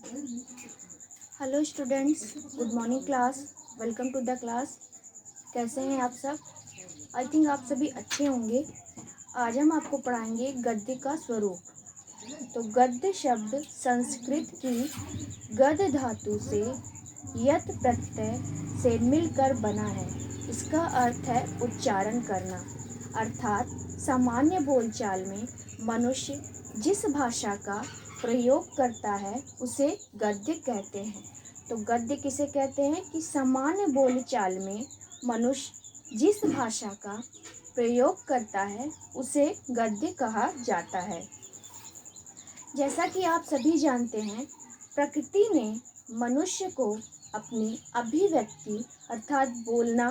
Hello students, good morning class. Welcome to the class. कैसे हैं आप सब? आई थिंक आप सभी अच्छे होंगे। आज हम आपको पढ़ाएंगे गद्य का स्वरूप। तो गद्य शब्द संस्कृत की गद धातु से यत प्रत्यय से मिलकर बना है। इसका अर्थ है उच्चारण करना। अर्थात सामान्य बोलचाल में मनुष्य जिस भाषा का प्रयोग करता है उसे गद्य कहते हैं। तो गद्य किसे कहते हैं कि सामान्य बोलचाल में मनुष्य जिस भाषा का प्रयोग करता है उसे गद्य कहा जाता है। जैसा कि आप सभी जानते हैं, प्रकृति ने मनुष्य को अपनी अभिव्यक्ति अर्थात बोलना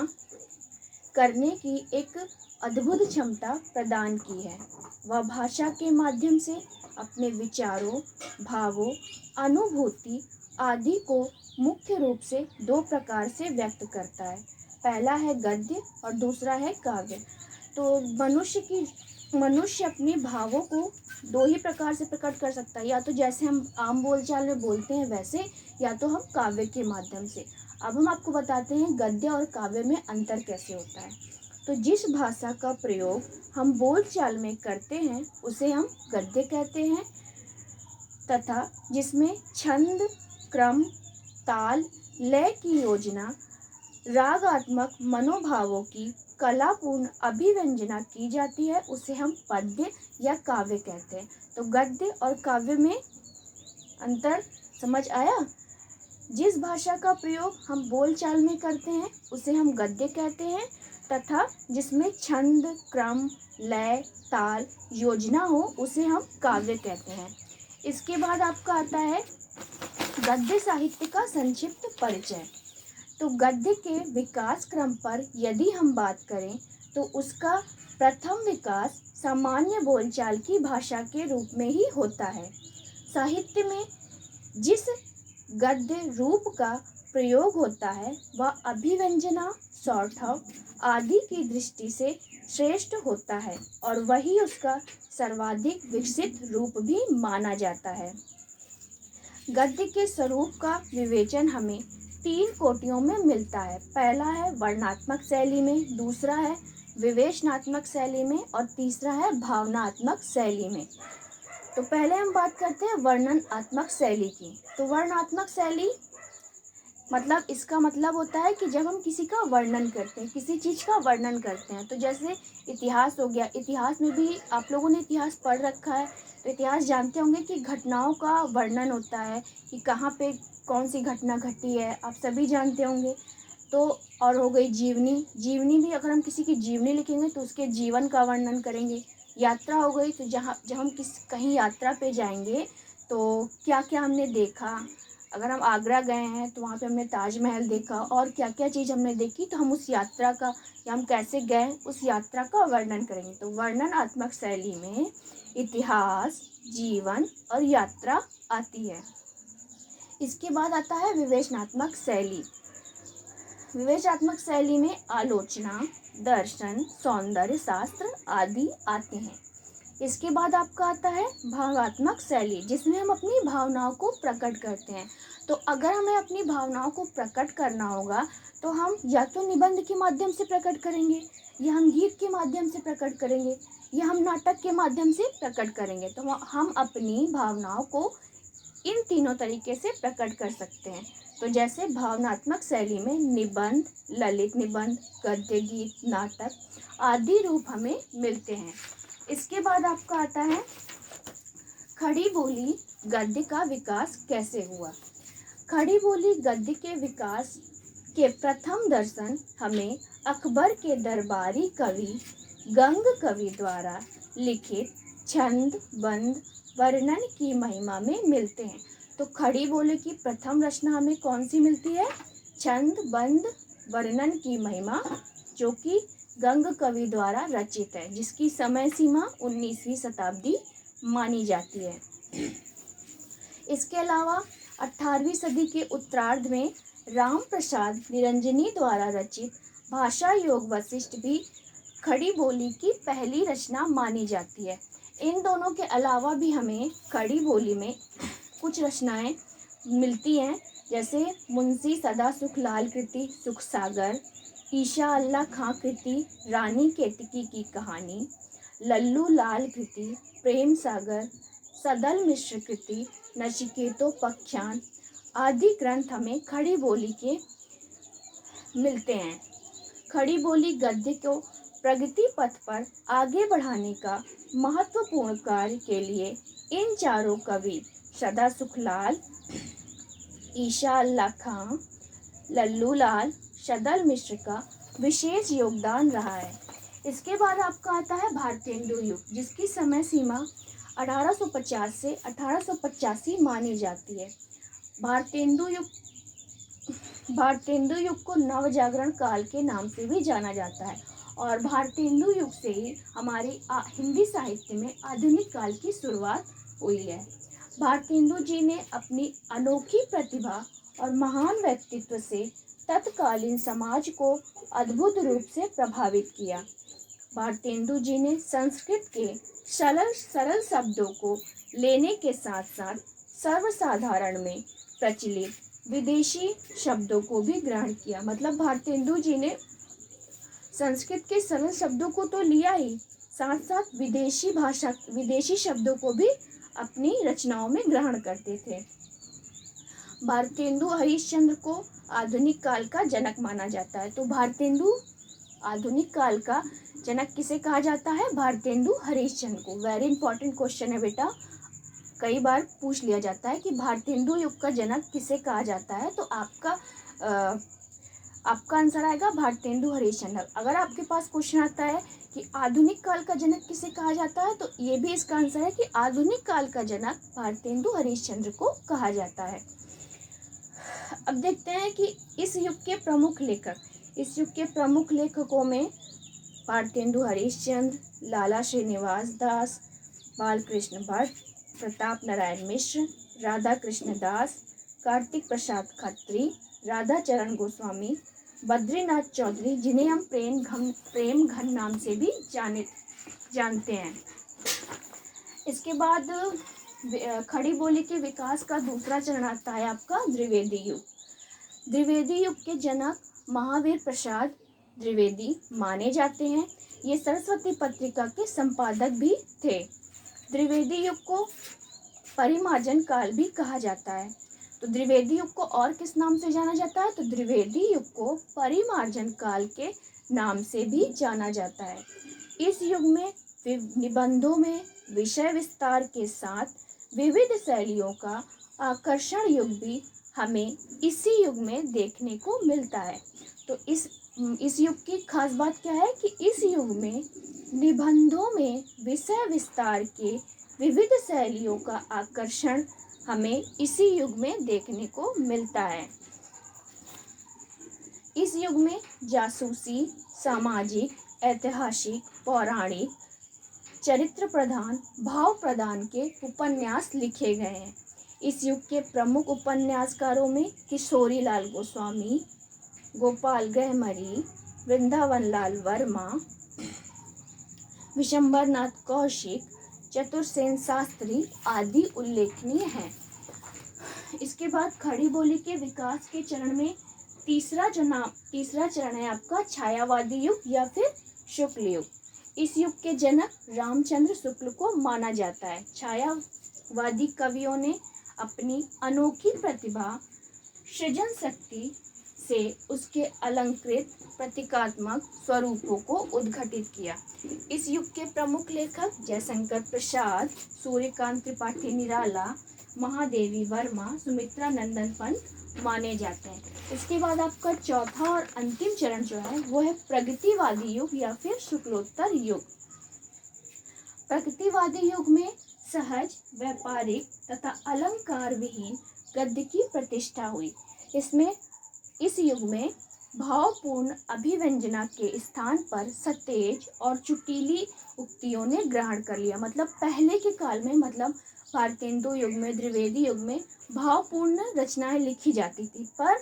करने की एक अद्भुत क्षमता प्रदान की है। वह भाषा के माध्यम से अपने विचारों, भावों, अनुभूति आदि को मुख्य रूप से दो प्रकार से व्यक्त करता है। पहला है गद्य और दूसरा है काव्य। तो मनुष्य अपने भावों को दो ही प्रकार से प्रकट कर सकता है, या तो जैसे हम आम बोलचाल में बोलते हैं वैसे, या तो हम काव्य के माध्यम से। अब हम आपको बताते हैं गद्य और काव्य में अंतर कैसे होता है। तो जिस भाषा का प्रयोग हम बोलचाल में करते हैं उसे हम गद्य कहते हैं, तथा जिसमें छंद, क्रम, ताल, लय की योजना, रागात्मक मनोभावों की कलापूर्ण अभिव्यंजना की जाती है उसे हम पद्य या काव्य कहते हैं। तो गद्य और काव्य में अंतर समझ आया? जिस भाषा का प्रयोग हम बोलचाल में करते हैं उसे हम गद्य कहते हैं, तथा जिसमें छंद, क्रम, लय, ताल, योजना हो उसे हम काव्य कहते हैं। इसके बाद आपका आता है गद्य साहित्य का संक्षिप्त परिचय। तो गद्य के विकास क्रम पर यदि हम बात करें तो उसका प्रथम विकास सामान्य बोलचाल की भाषा के रूप में ही होता है। साहित्य में जिस गद्य रूप का प्रयोग होता है वह अभिव्यंजना, सौष्ठव आदि की दृष्टि से श्रेष्ठ होता है और वही उसका सर्वाधिक विकसित रूप भी माना जाता है। गद्य के स्वरूप का विवेचन हमें तीन कोटियों में मिलता है। पहला है वर्णात्मक शैली में, दूसरा है विवेचनात्मक शैली में और तीसरा है भावनात्मक शैली में। तो पहले हम बात करते हैं वर्णनात्मक शैली की। तो वर्णनात्मक शैली मतलब इसका मतलब होता है कि जब हम किसी का वर्णन करते हैं, किसी चीज़ का वर्णन करते हैं, तो जैसे इतिहास हो गया। इतिहास में भी आप लोगों ने इतिहास पढ़ रखा है, तो इतिहास जानते होंगे कि घटनाओं का वर्णन होता है कि कहाँ पे कौन सी घटना घटी है, आप सभी जानते होंगे। तो और हो गई जीवनी। जीवनी भी अगर हम किसी की जीवनी लिखेंगे तो उसके जीवन का वर्णन करेंगे। यात्रा हो गई, तो जब हम कहीं यात्रा पे जाएंगे तो क्या क्या हमने देखा। अगर हम आगरा गए हैं तो वहाँ पे हमने ताजमहल देखा और क्या क्या चीज़ हमने देखी, तो हम उस यात्रा का या हम कैसे गए उस यात्रा का वर्णन करेंगे। तो वर्णनात्मक शैली में इतिहास, जीवन और यात्रा आती है। इसके बाद आता है विवेचनात्मक शैली। विवेचनात्मक शैली में आलोचना, दर्शन, सौंदर्य शास्त्र आदि आते हैं। इसके बाद आपका आता है भावात्मक शैली, जिसमें हम अपनी भावनाओं को प्रकट करते हैं। तो अगर हमें अपनी भावनाओं को प्रकट करना होगा तो हम या तो निबंध के माध्यम से प्रकट करेंगे, या हम गीत के माध्यम से प्रकट करेंगे, या हम नाटक के माध्यम से प्रकट करेंगे। तो हम अपनी भावनाओं को इन तीनों तरीके से प्रकट कर सकते हैं। तो जैसे भावनात्मक शैली में निबंध, ललित निबंध, गद्य, गीत, नाटक आदि रूप हमें मिलते हैं। इसके बाद आपका आता है खड़ी बोली गद्य का विकास कैसे हुआ। खड़ी बोली गद्य के विकास के प्रथम दर्शन हमें अकबर के दरबारी कवि गंग कवि द्वारा लिखित छंद बंद वर्णन की महिमा में मिलते हैं। तो खड़ी बोली की प्रथम रचना हमें कौन सी मिलती है? छंद बंद वर्णन की महिमा, जो कि गंग कवि द्वारा रचित है, जिसकी समय सीमा 19वीं शताब्दी मानी जाती है। इसके अलावा 18वीं सदी के उत्तरार्ध में राम प्रसाद निरंजनी द्वारा रचित भाषा योग वशिष्ठ भी खड़ी बोली की पहली रचना मानी जाती है। इन दोनों के अलावा भी हमें खड़ी बोली में कुछ रचनाएं मिलती हैं, जैसे मुंशी सदा सुख लाल कृति सुख सागर, ईशा अल्लाह खां कृति रानी केतकी की कहानी, लल्लू लाल कृति प्रेम सागर, सदल मिश्र कृति नचिकेतो पख्यान आदि ग्रंथ हमें खड़ी बोली के मिलते हैं। खड़ी बोली गद्य को प्रगति पथ पर आगे बढ़ाने का महत्वपूर्ण कार्य के लिए इन चारों कवि सदा सुखलाल, ईशा अल्लाह खां, लल्लू लाल, सदल मिश्र का विशेष योगदान रहा है। इसके बाद आपका आता है भारतेंदु युग, जिसकी समय सीमा 1850 से 1885 मानी जाती है। भारतेंदु युग को नव जागरण काल के नाम से भी जाना जाता है और भारतेंदु युग से ही हमारे हिंदी साहित्य में आधुनिक काल की शुरुआत हुई है। भारतेंदु जी ने अपनी अनोखी प्रतिभा और महान व्यक्तित्व से तत्कालीन समाज को अद्भुत रूप से प्रभावित किया। भारतेंदु जी ने संस्कृत के सरल शब्दों को लेने के साथ साथ सर्वसाधारण में प्रचलित विदेशी शब्दों को भी ग्रहण किया। मतलब भारतेंदु जी ने संस्कृत के सरल शब्दों को तो लिया ही, साथ साथ विदेशी शब्दों को भी अपनी रचनाओं में ग्रहण करते थे। भारतेंदु हरिश्चंद्र को आधुनिक काल का जनक माना जाता है। तो भारतेंदु आधुनिक काल का जनक किसे कहा जाता है? भारतेंदु हरिश्चंद्र को। वेरी इंपॉर्टेंट क्वेश्चन है बेटा, कई बार पूछ लिया जाता है कि भारतेंदु युग का जनक किसे कहा जाता है, तो आपका आंसर आएगा भारतेंदु हरिश्चंद्र। अगर आपके पास क्वेश्चन आता है कि आधुनिक काल का जनक किसे कहा जाता है, तो ये भी इसका आंसर है कि आधुनिक काल का जनक भारतेंदु हरिश्चंद्र को कहा जाता है। अब देखते हैं कि इस युग के प्रमुख लेखकों में भारतेंदु हरिश्चंद्र, लाला श्रीनिवास दास, बालकृष्ण भट्ट, प्रताप नारायण मिश्र, राधा कृष्ण दास, कार्तिक प्रसाद खत्री, राधा चरण गोस्वामी, बद्रीनाथ चौधरी, जिन्हें हम प्रेम घन नाम से भी जानते हैं। इसके बाद खड़ी बोली के विकास का दूसरा चरण आता है आपका द्विवेदी युग। द्विवेदी युग के जनक महावीर प्रसाद द्विवेदी माने जाते हैं। ये सरस्वती पत्रिका के संपादक भी थे। द्विवेदी युग को परिमार्जन काल भी कहा जाता है। तो द्विवेदी युग को और किस नाम से जाना जाता है? तो द्विवेदी युग को परिमार्जन काल के नाम से भी जाना जाता है। इस युग में निबंधों में विषय विस्तार के साथ विविध शैलियों का आकर्षण युग भी हमें इसी युग में देखने को मिलता है। तो इस युग की खास बात क्या है कि इस युग में निबंधों में विषय विस्तार के विविध शैलियों का आकर्षण हमें इसी युग में देखने को मिलता है। इस युग में जासूसी, सामाजिक, ऐतिहासिक, पौराणिक, चरित्र प्रधान, भाव प्रधान के उपन्यास लिखे गए हैं। इस युग के प्रमुख उपन्यासकारों में किशोरी लाल गोस्वामी, गोपाल गहमरी, वृंदावन लाल वर्मा, विशंबरनाथ कौशिक, चतुरसेन शास्त्री आदि उल्लेखनीय हैं। इसके बाद खड़ी बोली के विकास के चरण में तीसरा चरण है आपका छायावादी युग या फिर शुक्ल युग। इस युग के जनक रामचंद्र शुक्ल को माना जाता है। छायावादी कवियों ने अपनी अनोखी प्रतिभा, सृजन शक्ति से उसके अलंकृत प्रतीकात्मक स्वरूपों को उद्घाटित किया। इस युग के प्रमुख लेखक जयशंकर प्रसाद, सूर्यकांत त्रिपाठी निराला, महादेवी वर्मा, सुमित्रा नंदन पंत माने जाते हैं। इसके बाद आपका चौथा और अंतिम चरण जो है वो है प्रगतिवादी युग या फिर शुक्लोत्तर युग। प्रगतिवादी युग में सहज, व्यापारिक तथा अलंकार विहीन गद्य की प्रतिष्ठा हुई। इस युग में भावपूर्ण अभिव्यंजना के स्थान पर सतेज और चुटीली उक्तियों ने ग्रहण कर लिया। मतलब पहले के काल में, मतलब भारतेंदु युग में, द्विवेदी युग में भावपूर्ण रचनाएं लिखी जाती थी, पर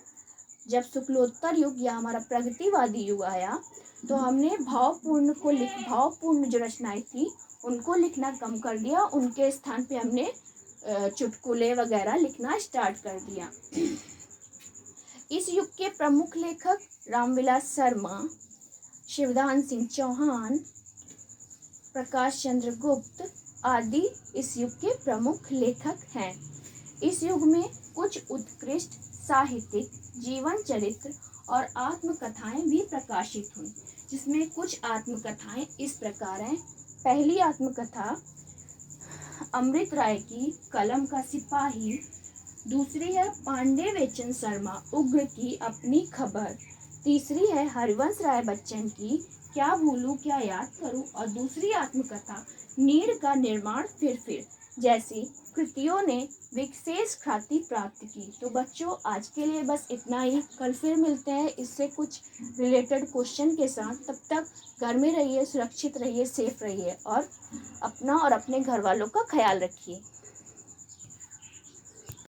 जब शुक्लोत्तर युग या हमारा प्रगतिवादी युग आया तो हमने भावपूर्ण जो रचनाएं थी उनको लिखना कम कर दिया। उनके स्थान पे हमने चुटकुले वगैरह लिखना स्टार्ट कर दिया। इस युग के प्रमुख लेखक रामविलास शर्मा, शिवदान सिंह चौहान, प्रकाश चंद्र गुप्त आदि इस युग के प्रमुख लेखक हैं। इस युग में कुछ उत्कृष्ट साहित्यिक जीवन चरित्र और आत्मकथाएं भी प्रकाशित हुई, जिसमें कुछ आत्मकथाएं इस प्रकार हैं। पहली आत्मकथा अमृत राय की कलम का सिपाही, दूसरी है पांडे वेचन शर्मा उग्र की अपनी खबर, तीसरी है हरिवंश राय बच्चन की क्या भूलूं क्या याद करूं, और दूसरी आत्मकथा नीड़ का निर्माण फिर जैसी कृतियों ने विशेष ख्याति प्राप्त की। तो बच्चों, आज के लिए बस इतना ही। कल फिर मिलते हैं इससे कुछ रिलेटेड क्वेश्चन के साथ। तब तक घर में रहिए, सुरक्षित रहिए, सेफ रहिए और अपना और अपने घर वालों का ख्याल रखिए।